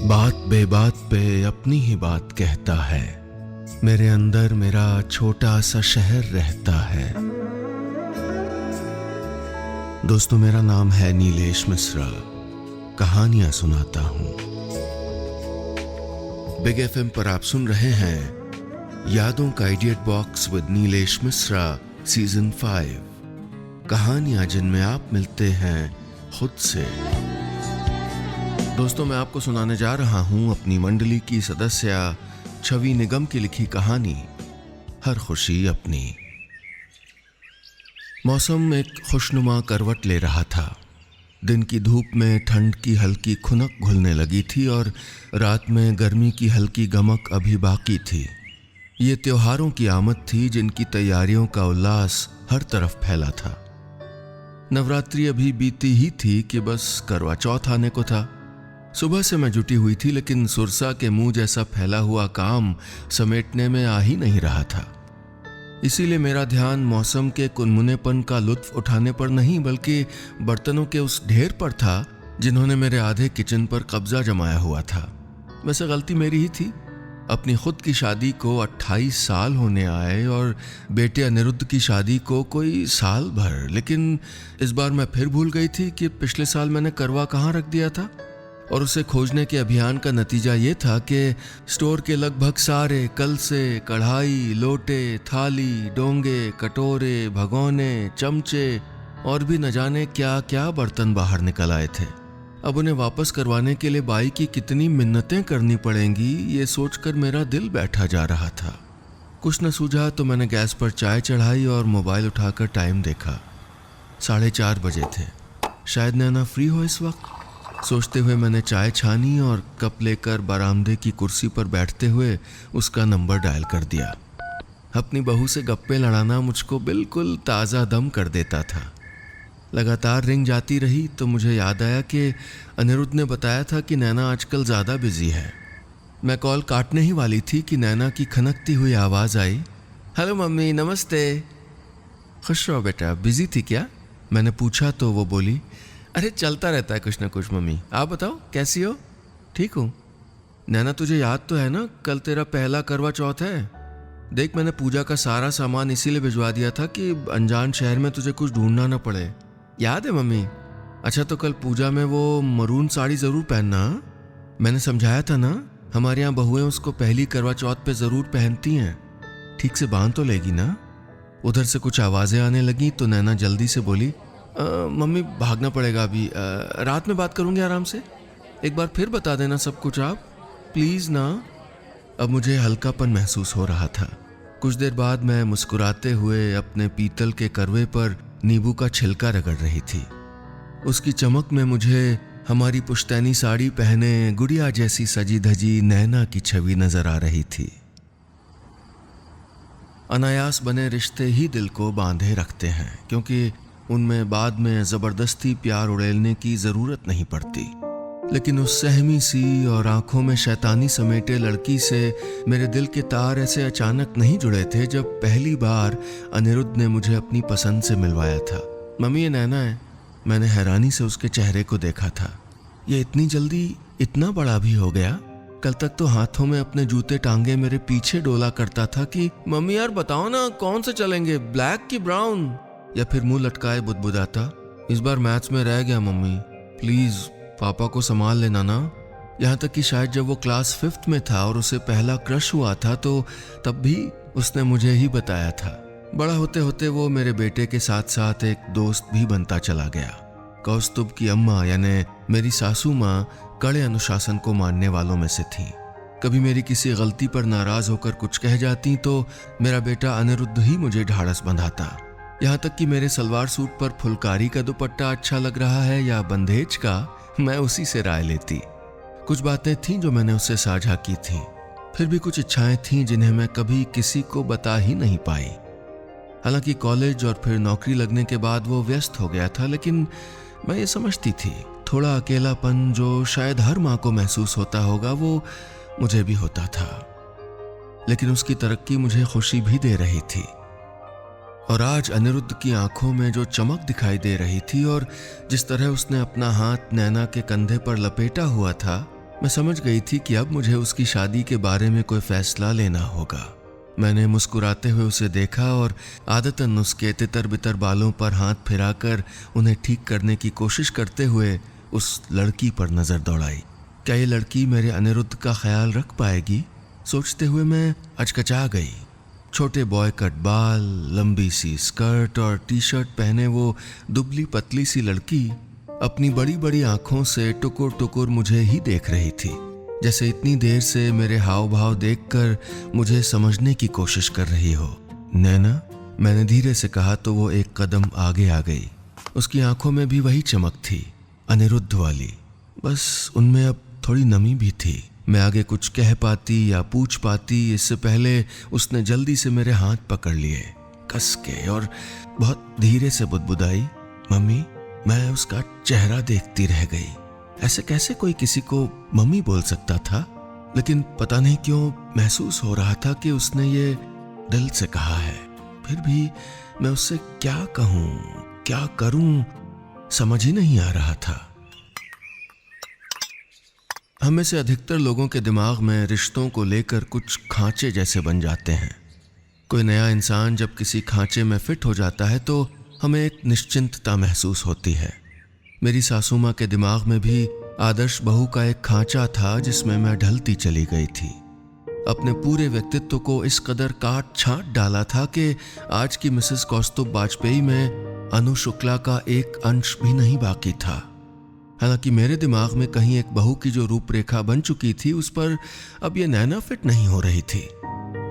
बात बेबात पे अपनी ही बात कहता है। मेरे अंदर मेरा छोटा सा शहर रहता है। दोस्तों, मेरा नाम है नीलेश मिश्रा। कहानियां सुनाता हूं। बिग एफएम पर आप सुन रहे हैं यादों का idiot box with Nilesh Mishra season 5। कहानियां जिनमें आप मिलते हैं खुद से। दोस्तों, मैं आपको सुनाने जा रहा हूं अपनी मंडली की सदस्य छवि निगम की लिखी कहानी हर खुशी अपनी। मौसम एक खुशनुमा करवट ले रहा था। दिन की धूप में ठंड की हल्की खुनक घुलने लगी थी और रात में गर्मी की हल्की गमक अभी बाकी थी। ये त्योहारों की आमद थी जिनकी तैयारियों का उल्लास हर तरफ फैला था। नवरात्रि अभी बीती ही थी कि बस करवा चौथ आने को था। सुबह से मैं जुटी हुई थी, लेकिन सुरसा के मुंह जैसा फैला हुआ काम समेटने में आ ही नहीं रहा था। इसीलिए मेरा ध्यान मौसम के कुनमुनेपन का लुत्फ उठाने पर नहीं, बल्कि बर्तनों के उस ढेर पर था जिन्होंने मेरे आधे किचन पर कब्जा जमाया हुआ था। वैसे गलती मेरी ही थी। अपनी खुद की शादी को 28 साल होने आए और बेटे अनिरुद्ध की शादी को कोई साल भर, लेकिन इस बार मैं फिर भूल गई थी कि पिछले साल मैंने करवा कहाँ रख दिया था। और उसे खोजने के अभियान का नतीजा ये था कि स्टोर के लगभग सारे कलसे, कढ़ाई, लोटे, थाली, डोंगे, कटोरे, भगोने, चमचे और भी न जाने क्या क्या बर्तन बाहर निकल आए थे। अब उन्हें वापस करवाने के लिए बाई की कितनी मिन्नतें करनी पड़ेंगी, ये सोचकर मेरा दिल बैठा जा रहा था। कुछ न सूझा तो मैंने गैस पर चाय चढ़ाई और मोबाइल उठाकर टाइम देखा। 4:30 बजे थे। शायद नैना फ्री हो इस वक्त। सोचते हुए मैंने चाय छानी और कप लेकर बरामदे की कुर्सी पर बैठते हुए उसका नंबर डायल कर दिया। अपनी बहू से गप्पे लड़ाना मुझको बिल्कुल ताज़ा दम कर देता था। लगातार रिंग जाती रही तो मुझे याद आया कि अनिरुद्ध ने बताया था कि नैना आजकल ज़्यादा बिजी है। मैं कॉल काटने ही वाली थी कि नैना की खनकती हुई आवाज़ आई। हेलो मम्मी, नमस्ते। खुश रहो बेटा, बिजी थी क्या? मैंने पूछा तो वो बोली, अरे चलता रहता है कुछ ना कुछ मम्मी। आप बताओ कैसी हो? ठीक हूँ। नैना, तुझे याद तो है ना कल तेरा पहला करवा चौथ है? देख, मैंने पूजा का सारा सामान इसीलिए भिजवा दिया था कि अनजान शहर में तुझे कुछ ढूंढना ना पड़े। याद है मम्मी? अच्छा, तो कल पूजा में वो मरून साड़ी ज़रूर पहनना। मैंने समझाया था ना, हमारे यहाँ बहुएं उसको पहली करवा चौथ पे ज़रूर पहनती हैं। ठीक से बांध तो लेगी ना? उधर से कुछ आवाज़ें आने लगी तो नैना जल्दी से बोली, मम्मी भागना पड़ेगा अभी, रात में बात करूंगी आराम से। एक बार फिर बता देना सब कुछ आप, प्लीज़ ना। अब मुझे हल्कापन महसूस हो रहा था। कुछ देर बाद मैं मुस्कुराते हुए अपने पीतल के करवे पर नींबू का छिलका रगड़ रही थी। उसकी चमक में मुझे हमारी पुश्तैनी साड़ी पहने गुड़िया जैसी सजी धजी नैना की छवि नजर आ रही थी। अनायास बने रिश्ते ही दिल को बांधे रखते हैं, क्योंकि उनमें बाद में ज़बरदस्ती प्यार उड़ेलने की ज़रूरत नहीं पड़ती। लेकिन उस सहमी सी और आंखों में शैतानी समेटे लड़की से मेरे दिल के तार ऐसे अचानक नहीं जुड़े थे जब पहली बार अनिरुद्ध ने मुझे अपनी पसंद से मिलवाया था। मम्मी, ये नैना है। मैंने हैरानी से उसके चेहरे को देखा था। ये इतनी जल्दी इतना बड़ा भी हो गया? कल तक तो हाथों में अपने जूते टांगे मेरे पीछे डोला करता था कि मम्मी यार बताओ ना, कौन से चलेंगे, ब्लैक की ब्राउन? या फिर मुंह लटकाए बुदबुदाता, इस बार मैथ्स में रह गया मम्मी, प्लीज पापा को संभाल लेना ना। यहाँ तक कि शायद जब वो क्लास 5th में था और उसे पहला क्रश हुआ था तो तब भी उसने मुझे ही बताया था। बड़ा होते होते वो मेरे बेटे के साथ साथ एक दोस्त भी बनता चला गया। कौस्तुभ की अम्मा यानी मेरी सासू माँ कड़े अनुशासन को मानने वालों में से थी। कभी मेरी किसी गलती पर नाराज होकर कुछ कह जाती तो मेरा बेटा अनिरुद्ध ही मुझे ढाढ़स बंधाता। यहाँ तक कि मेरे सलवार सूट पर फुलकारी का दुपट्टा अच्छा लग रहा है या बंदेज का, मैं उसी से राय लेती। कुछ बातें थीं जो मैंने उससे साझा की थीं। फिर भी कुछ इच्छाएं थीं जिन्हें मैं कभी किसी को बता ही नहीं पाई। हालांकि कॉलेज और फिर नौकरी लगने के बाद वो व्यस्त हो गया था, लेकिन मैं ये समझती थी थोड़ा अकेलापन जो शायद हर माँ को महसूस होता होगा, वो मुझे भी होता था। लेकिन उसकी तरक्की मुझे खुशी भी दे रही थी। और आज अनिरुद्ध की आंखों में जो चमक दिखाई दे रही थी और जिस तरह उसने अपना हाथ नैना के कंधे पर लपेटा हुआ था, मैं समझ गई थी कि अब मुझे उसकी शादी के बारे में कोई फैसला लेना होगा। मैंने मुस्कुराते हुए उसे देखा और आदतन उसके तितर बितर बालों पर हाथ फिराकर उन्हें ठीक करने की कोशिश करते हुए उस लड़की पर नज़र दौड़ाई। क्या ये लड़की मेरे अनिरुद्ध का ख्याल रख पाएगी? सोचते हुए मैं अचकचा गई। छोटे बॉय कट बाल, लंबी सी स्कर्ट और टी शर्ट पहने वो दुबली पतली सी लड़की अपनी बड़ी बड़ी आंखों से टुकुर टुकुर मुझे ही देख रही थी, जैसे इतनी देर से मेरे हाव भाव देखकर मुझे समझने की कोशिश कर रही हो। नैना, मैंने धीरे से कहा तो वो एक कदम आगे आ गई। उसकी आंखों में भी वही चमक थी, अनिरुद्ध वाली, बस उनमें अब थोड़ी नमी भी थी। मैं आगे कुछ कह पाती या पूछ पाती इससे पहले उसने जल्दी से मेरे हाथ पकड़ लिए कस के और बहुत धीरे से बुदबुदाई, मम्मी। मैं उसका चेहरा देखती रह गई। ऐसे कैसे कोई किसी को मम्मी बोल सकता था? लेकिन पता नहीं क्यों महसूस हो रहा था कि उसने ये दिल से कहा है। फिर भी मैं उससे क्या कहूं, क्या करूं, समझ ही नहीं आ रहा था। हम में से अधिकतर लोगों के दिमाग में रिश्तों को लेकर कुछ खांचे जैसे बन जाते हैं। कोई नया इंसान जब किसी खांचे में फिट हो जाता है तो हमें एक निश्चिंतता महसूस होती है। मेरी सासू माँ के दिमाग में भी आदर्श बहू का एक खांचा था जिसमें मैं ढलती चली गई थी। अपने पूरे व्यक्तित्व को इस कदर काट छांट डाला था कि आज की मिसेस कौस्तुभ वाजपेयी में अनु शुक्ला का एक अंश भी नहीं बाकी था। हालांकि मेरे दिमाग में कहीं एक बहू की जो रूपरेखा बन चुकी थी उस पर अब ये नैना फिट नहीं हो रही थी।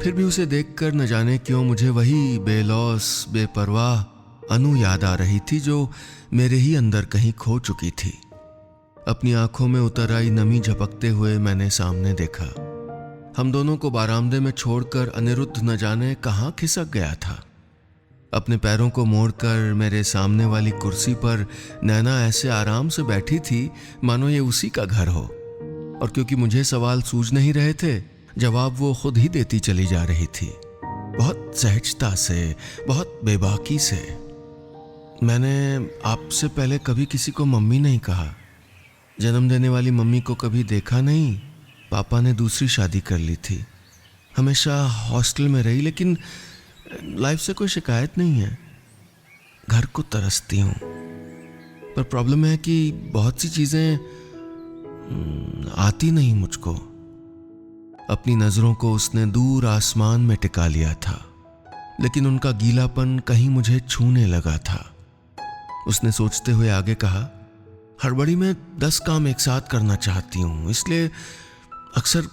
फिर भी उसे देखकर न जाने क्यों मुझे वही बेलौस बेपरवाह अनु याद आ रही थी जो मेरे ही अंदर कहीं खो चुकी थी। अपनी आंखों में उतर आई नमी झपकते हुए मैंने सामने देखा। हम दोनों को बारामदे में छोड़कर अनिरुद्ध न जाने कहाँ खिसक गया था। अपने पैरों को मोड़कर मेरे सामने वाली कुर्सी पर नैना ऐसे आराम से बैठी थी मानो ये उसी का घर हो। और क्योंकि मुझे सवाल सूझ नहीं रहे थे, जवाब वो खुद ही देती चली जा रही थी, बहुत सहजता से, बहुत बेबाकी से। मैंने आपसे पहले कभी किसी को मम्मी नहीं कहा। जन्म देने वाली मम्मी को कभी देखा नहीं। पापा ने दूसरी शादी कर ली थी। हमेशा हॉस्टल में रही, लेकिन लाइफ से कोई शिकायत नहीं है। घर को तरसती हूँ, पर प्रॉब्लम है कि बहुत सी चीज़ें आती नहीं मुझको। अपनी नज़रों को उसने दूर आसमान में टिका लिया था, लेकिन उनका गीलापन कहीं मुझे छूने लगा था। उसने सोचते हुए आगे कहा, हड़बड़ी में 10 काम एक साथ करना चाहती हूँ, इसलिए अक्सर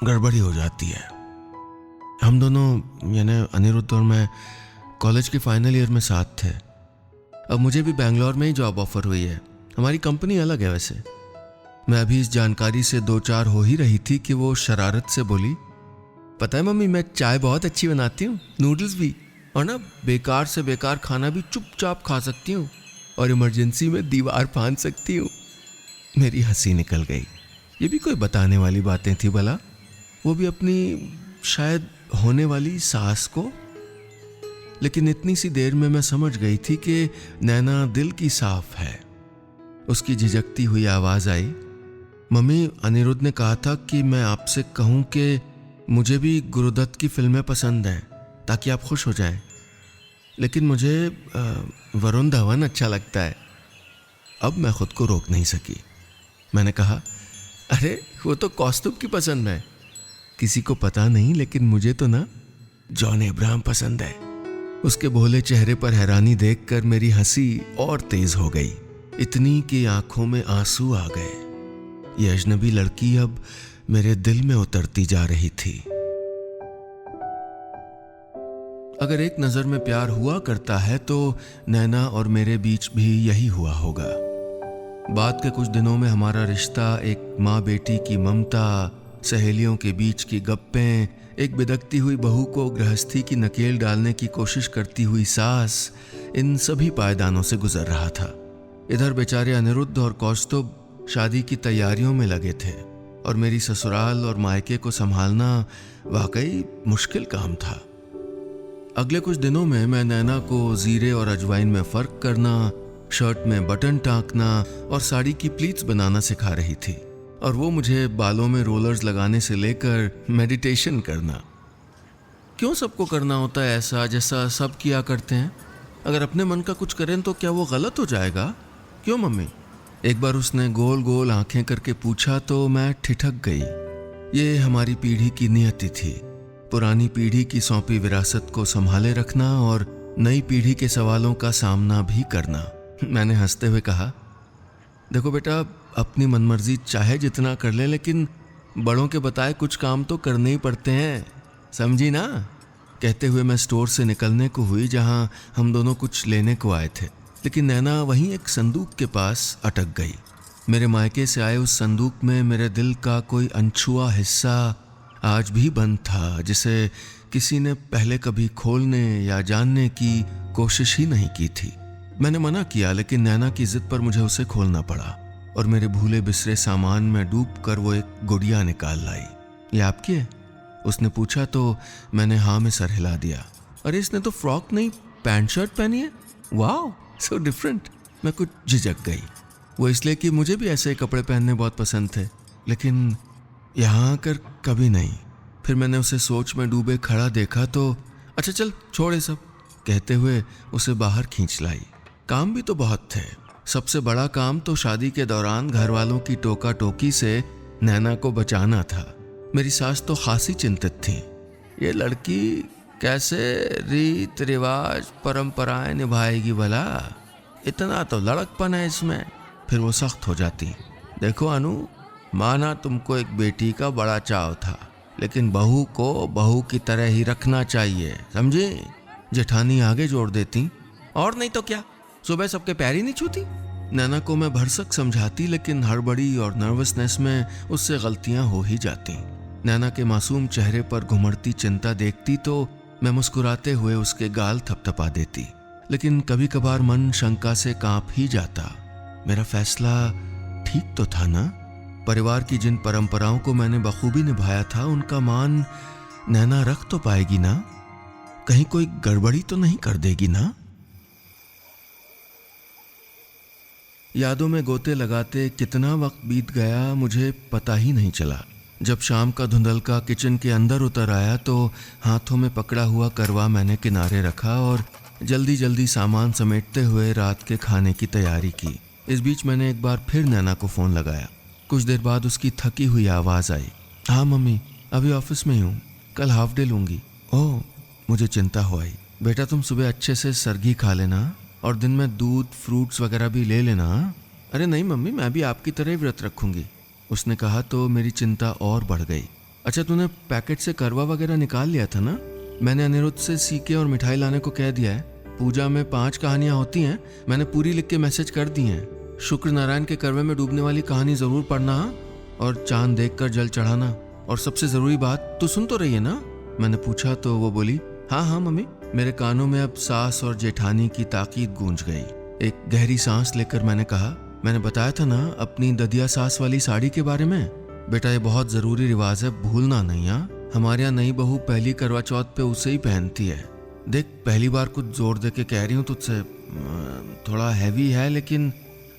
गड़बड़ी हो जाती है। हम दोनों यानी अनिरुद्ध और मैं कॉलेज के फाइनल ईयर में साथ थे। अब मुझे भी बैंगलोर में ही जॉब ऑफर हुई है। हमारी कंपनी अलग है वैसे। मैं अभी इस जानकारी से 2-4 हो ही रही थी कि वो शरारत से बोली, पता है मम्मी, मैं चाय बहुत अच्छी बनाती हूँ, नूडल्स भी, और ना बेकार से बेकार खाना भी चुपचाप खा सकती हूँ, और इमरजेंसी में दीवार फांद सकती हूँ। मेरी हंसी निकल गई। ये भी कोई बताने वाली बातें थी भला? वो भी अपनी शायद होने वाली सास को। लेकिन इतनी सी देर में मैं समझ गई थी कि नैना दिल की साफ है। उसकी झिझकती हुई आवाज आई, मम्मी, अनिरुद्ध ने कहा था कि मैं आपसे कहूं कि मुझे भी गुरुदत्त की फिल्में पसंद हैं ताकि आप खुश हो जाएं, लेकिन मुझे वरुण धवन अच्छा लगता है। अब मैं खुद को रोक नहीं सकी। मैंने कहा, अरे वो तो कौस्तुभ की पसंद है। किसी को पता नहीं, लेकिन मुझे तो ना जॉन अब्राहम पसंद है। उसके भोले चेहरे पर हैरानी देखकर मेरी हंसी और तेज हो गई, इतनी कि आंखों में आंसू आ गए। ये अजनबी लड़की अब मेरे दिल में उतरती जा रही थी। अगर एक नजर में प्यार हुआ करता है तो नैना और मेरे बीच भी यही हुआ होगा। बाद के कुछ दिनों में हमारा रिश्ता एक माँ बेटी की ममता, सहेलियों के बीच की गप्पें, एक बिदकती हुई बहू को गृहस्थी की नकेल डालने की कोशिश करती हुई सास, इन सभी पायदानों से गुजर रहा था। इधर बेचारे अनिरुद्ध और कौस्तुभ शादी की तैयारियों में लगे थे और मेरी ससुराल और मायके को संभालना वाकई मुश्किल काम था। अगले कुछ दिनों में मैं नैना को जीरे और अजवाइन में फर्क करना, शर्ट में बटन टांकना और साड़ी की प्लीट्स बनाना सिखा रही थी। और वो मुझे बालों में रोलर्स लगाने से लेकर मेडिटेशन करना। क्यों सबको करना होता है ऐसा जैसा सब किया करते हैं? अगर अपने मन का कुछ करें तो क्या वो गलत हो जाएगा? क्यों मम्मी? एक बार उसने गोल गोल आंखें करके पूछा तो मैं ठिठक गई। ये हमारी पीढ़ी की नियति थी, पुरानी पीढ़ी की सौंपी विरासत को संभाले रखना और नई पीढ़ी के सवालों का सामना भी करना। मैंने हंसते हुए कहा, देखो बेटा, अपनी मनमर्जी चाहे जितना कर ले, लेकिन बड़ों के बताए कुछ काम तो करने ही पड़ते हैं, समझी ना? कहते हुए मैं स्टोर से निकलने को हुई जहां हम दोनों कुछ लेने को आए थे, लेकिन नैना वहीं एक संदूक के पास अटक गई। मेरे मायके से आए उस संदूक में मेरे दिल का कोई अनछुआ हिस्सा आज भी बंद था, जिसे किसी ने पहले कभी खोलने या जानने की कोशिश ही नहीं की थी। मैंने मना किया, लेकिन नैना की जिद पर मुझे उसे खोलना पड़ा और मेरे भूले बिसरे सामान में डूबकर वो एक गुड़िया निकाल लाई। ये आपकी है? उसने पूछा तो मैंने हाँ में सर हिला दिया। अरे इसने तो फ्रॉक नहीं पैंट शर्ट पहनी है, वाह सो डिफरेंट। मैं कुछ झिझक गई, वो इसलिए कि मुझे भी ऐसे कपड़े पहनने बहुत पसंद थे, लेकिन यहाँ आकर कभी नहीं। फिर मैंने उसे सोच में डूबे खड़ा देखा तो अच्छा चल छोड़ ये सब, कहते हुए उसे बाहर खींच लाई। काम भी तो बहुत थे। सबसे बड़ा काम तो शादी के दौरान घर वालों की टोका टोकी से नैना को बचाना था। मेरी सास तो खासी चिंतित थी, ये लड़की कैसे रीत रिवाज परंपराएं निभाएगी भला, इतना तो लड़कपन है इसमें। फिर वो सख्त हो जाती, देखो अनु, माना तुमको एक बेटी का बड़ा चाव था, लेकिन बहू को बहू की तरह ही रखना चाहिए, समझी? जेठानी आगे जोड़ देती, और नहीं तो क्या, सुबह सबके पैर ही नहीं छूती। नैना को मैं भरसक समझाती, लेकिन हड़बड़ी और नर्वसनेस में उससे गलतियां हो ही जाती। नैना के मासूम चेहरे पर घुमड़ती चिंता देखती तो मैं मुस्कुराते हुए उसके गाल थपथपा देती, लेकिन कभी कभार मन शंका से कांप ही जाता। मेरा फैसला ठीक तो था ना? परिवार की जिन परंपराओं को मैंने बखूबी निभाया था, उनका मान नैना रख तो पाएगी ना? कहीं कोई गड़बड़ी तो नहीं कर देगी ना? यादों में गोते लगाते कितना वक्त बीत गया मुझे पता ही नहीं चला। जब शाम का धुंधलका किचन के अंदर उतर आया तो हाथों में पकड़ा हुआ करवा मैंने किनारे रखा और जल्दी जल्दी सामान समेटते हुए रात के खाने की तैयारी की। इस बीच मैंने एक बार फिर नैना को फ़ोन लगाया। कुछ देर बाद उसकी थकी हुई आवाज़ आई, हाँ मम्मी, अभी ऑफिस में ही हूँ, कल हाफ डे लूँगी। ओह, मुझे चिंता हो आई। बेटा तुम सुबह अच्छे से सरगी खा लेना और दिन में दूध फ्रूट्स वगैरह भी ले लेना। अरे नहीं मम्मी, मैं भी आपकी तरह ही व्रत रखूँगी, उसने कहा तो मेरी चिंता और बढ़ गई। अच्छा तूने पैकेट से करवा वगैरह निकाल लिया था ना? मैंने अनिरुद्ध से सीके और मिठाई लाने को कह दिया है। पूजा में 5 कहानियाँ होती हैं, मैंने पूरी लिख के मैसेज कर दी हैं। शुक्र नारायण के करवे में डूबने वाली कहानी ज़रूर पढ़ना और चांद देखकर जल चढ़ाना। और सबसे ज़रूरी बात, तू सुन तो रही है ना? मैंने पूछा तो वो बोली, हाँ हाँ मम्मी। मेरे कानों में अब सास और जेठानी की ताकीद गूंज गई। एक गहरी सांस लेकर मैंने कहा, मैंने बताया था ना अपनी ददिया सास वाली साड़ी के बारे में? बेटा ये बहुत ज़रूरी रिवाज है, भूलना नहीं। हाँ, हमारे यहाँ नई बहू पहली करवा चौथ पे उसे ही पहनती है। देख पहली बार कुछ जोर दे के कह रही हूँ तुझसे, थोड़ा हैवी है लेकिन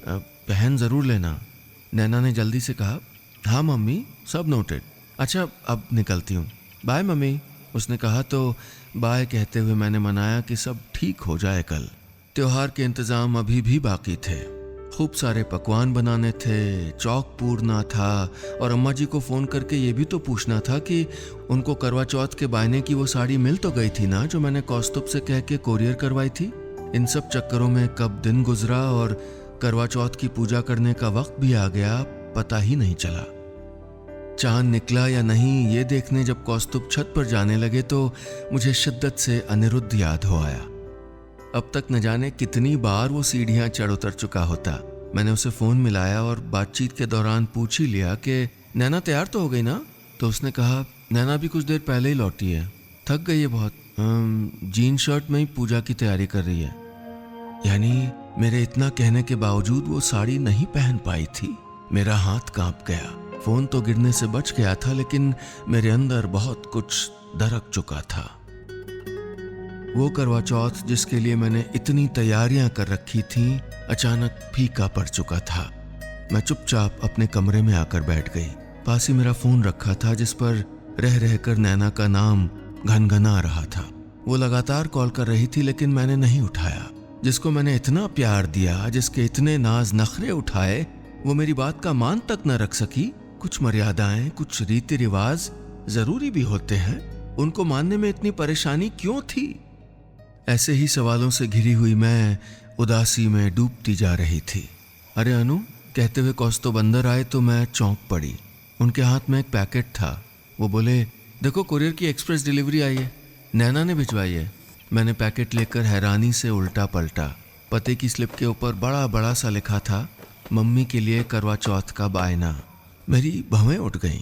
पहन ज़रूर लेना। नैना ने जल्दी से कहा, हाँ मम्मी, सब नोटेड। अच्छा अब निकलती हूँ, बाय मम्मी, उसने कहा तो बाय कहते हुए मैंने मनाया कि सब ठीक हो जाए कल। त्योहार के इंतज़ाम अभी भी बाकी थे। खूब सारे पकवान बनाने थे, चौक पूरना था और अम्मा जी को फ़ोन करके ये भी तो पूछना था कि उनको करवा चौथ के बायने की वो साड़ी मिल तो गई थी ना, जो मैंने कौस्तुभ से कह के कोरियर करवाई थी। इन सब चक्करों में कब दिन गुजरा और करवा चौथ की पूजा करने का वक्त भी आ गया, पता ही नहीं चला। चांद निकला या नहीं ये देखने जब कौस्तुभ छत पर जाने लगे तो मुझे शिद्दत से अनिरुद्ध याद हो आया। अब तक न जाने कितनी बार वो सीढ़ियां चढ़ उतर चुका होता। मैंने उसे फ़ोन मिलाया और बातचीत के दौरान पूछ ही लिया कि नैना तैयार तो हो गई ना? तो उसने कहा, नैना भी कुछ देर पहले ही लौटी है, थक गई है बहुत, जीन शर्ट में ही पूजा की तैयारी कर रही है। यानी मेरे इतना कहने के बावजूद वो साड़ी नहीं पहन पाई थी। मेरा हाथ कांप गया। फ़ोन तो गिरने से बच गया था, लेकिन मेरे अंदर बहुत कुछ दरक चुका था। वो करवा चौथ जिसके लिए मैंने इतनी तैयारियां कर रखी थीं, अचानक फीका पड़ चुका था। मैं चुपचाप अपने कमरे में आकर बैठ गई। पास ही मेरा फोन रखा था जिस पर रह रहकर नैना का नाम घनघना रहा था। वो लगातार कॉल कर रही थी लेकिन मैंने नहीं उठाया। जिसको मैंने इतना प्यार दिया, जिसके इतने नाज नखरे उठाए, वो मेरी बात का मान तक न रख सकी। कुछ मर्यादाएं, कुछ रीति रिवाज जरूरी भी होते हैं, उनको मानने में इतनी परेशानी क्यों थी? ऐसे ही सवालों से घिरी हुई मैं उदासी में डूबती जा रही थी। अरे अनु, कहते हुए कौस्तुभ अंदर आए तो मैं चौंक पड़ी। उनके हाथ में एक पैकेट था। वो बोले, देखो कुरियर की एक्सप्रेस डिलीवरी आई है, नैना ने भिजवाई है। मैंने पैकेट लेकर हैरानी से उल्टा पलटा। पते की स्लिप के ऊपर बड़ा बड़ा सा लिखा था, मम्मी के लिए करवा चौथ का बायना। मेरी भवें उठ गईं।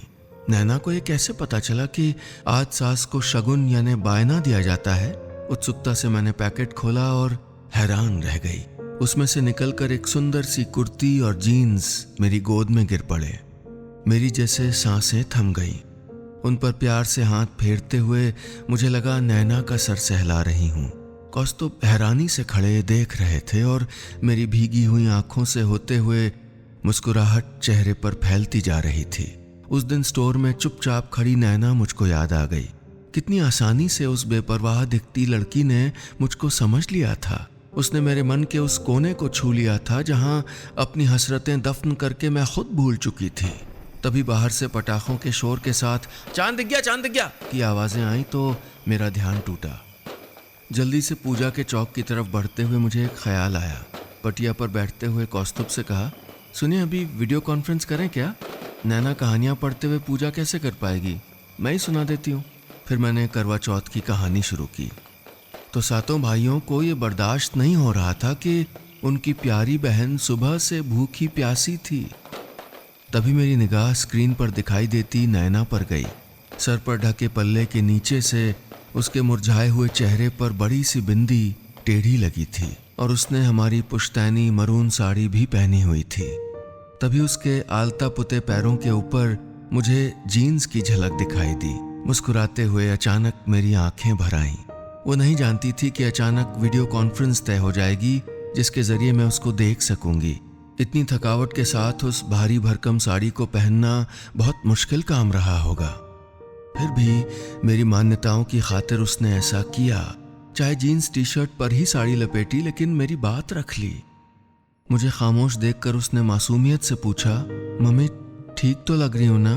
नैना को ये कैसे पता चला कि आज सास को शगुन यानी बायना दिया जाता है? उत्सुकता से मैंने पैकेट खोला और हैरान रह गई। उसमें से निकलकर एक सुंदर सी कुर्ती और जीन्स मेरी गोद में गिर पड़े। मेरी जैसे सांसें थम गईं। उन पर प्यार से हाथ फेरते हुए मुझे लगा नैना का सर सहला रही हूँ। कौस्तुभ हैरानी से खड़े देख रहे थे और मेरी भीगी हुई आंखों से होते हुए मुस्कुराहट चेहरे पर फैलती जा रही थी। उस दिन स्टोर में चुपचाप खड़ी नैना मुझको याद आ गई। कितनी आसानी से उस बेपरवाह दिखती लड़की ने मुझको समझ लिया था। उसने मेरे मन के उस कोने को छू लिया था जहां अपनी हसरतें दफन करके मैं खुद भूल चुकी थी। तभी बाहर से पटाखों के शोर के साथ चांद दिख गया की आवाजें आई तो मेरा ध्यान टूटा। जल्दी से पूजा के चौक की तरफ बढ़ते हुए मुझे एक ख्याल आया। पटिया पर बैठते हुए कौस्तुभ से कहा, सुनिए अभी वीडियो कॉन्फ्रेंस करें क्या? नैना कहानियां पढ़ते हुए पूजा कैसे कर पाएगी, मैं ही सुना देती हूँ। फिर मैंने करवा चौथ की कहानी शुरू की तो सातों भाइयों को ये बर्दाश्त नहीं हो रहा था कि उनकी प्यारी बहन सुबह से भूखी प्यासी थी। तभी मेरी निगाह स्क्रीन पर दिखाई देती नैना पर गई। सर पर ढके पल्ले के नीचे से उसके मुरझाए हुए चेहरे पर बड़ी सी बिंदी टेढ़ी लगी थी और उसने हमारी पुश्तैनी मरून साड़ी भी पहनी हुई थी। तभी उसके आलता पुते पैरों के ऊपर मुझे जीन्स की झलक दिखाई दी। मुस्कुराते हुए अचानक मेरी आंखें भर आईं। वो नहीं जानती थी कि अचानक वीडियो कॉन्फ्रेंस तय हो जाएगी जिसके जरिए मैं उसको देख सकूंगी। इतनी थकावट के साथ उस भारी भरकम साड़ी को पहनना बहुत मुश्किल काम रहा होगा। फिर भी मेरी मान्यताओं की खातिर उसने ऐसा किया। चाहे जीन्स टी शर्ट पर ही साड़ी लपेटी, लेकिन मेरी बात रख ली। मुझे खामोश देखकर उसने मासूमियत से पूछा, मम्मी ठीक तो लग रही हूं ना?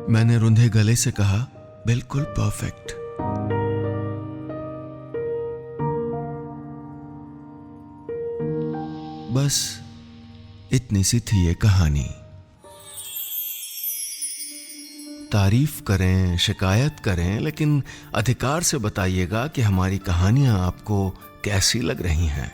मैंने रुंधे गले से कहा, बिल्कुल परफेक्ट। बस इतनी सी थी ये कहानी। तारीफ करें, शिकायत करें, लेकिन अधिकार से बताइएगा कि हमारी कहानियां आपको कैसी लग रही हैं।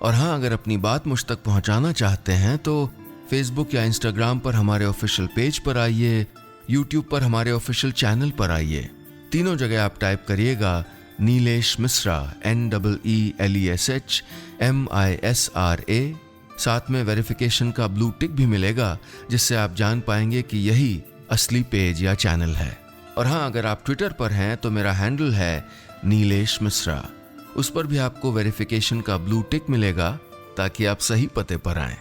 और हाँ, अगर अपनी बात मुझ तक पहुंचाना चाहते हैं तो फेसबुक या इंस्टाग्राम पर हमारे ऑफिशियल पेज पर आइए, यूट्यूब पर हमारे ऑफिशियल चैनल पर आइए। तीनों जगह आप टाइप करिएगा नीलेश मिश्रा, NEELESHMISRA। साथ में वेरिफिकेशन का ब्लू टिक भी मिलेगा जिससे आप जान पाएंगे कि यही असली पेज या चैनल है। और हाँ, अगर आप ट्विटर पर हैं तो मेरा हैंडल है नीलेश मिश्रा। उस पर भी आपको वेरिफिकेशन का ब्लू टिक मिलेगा ताकि आप सही पते पर आएं।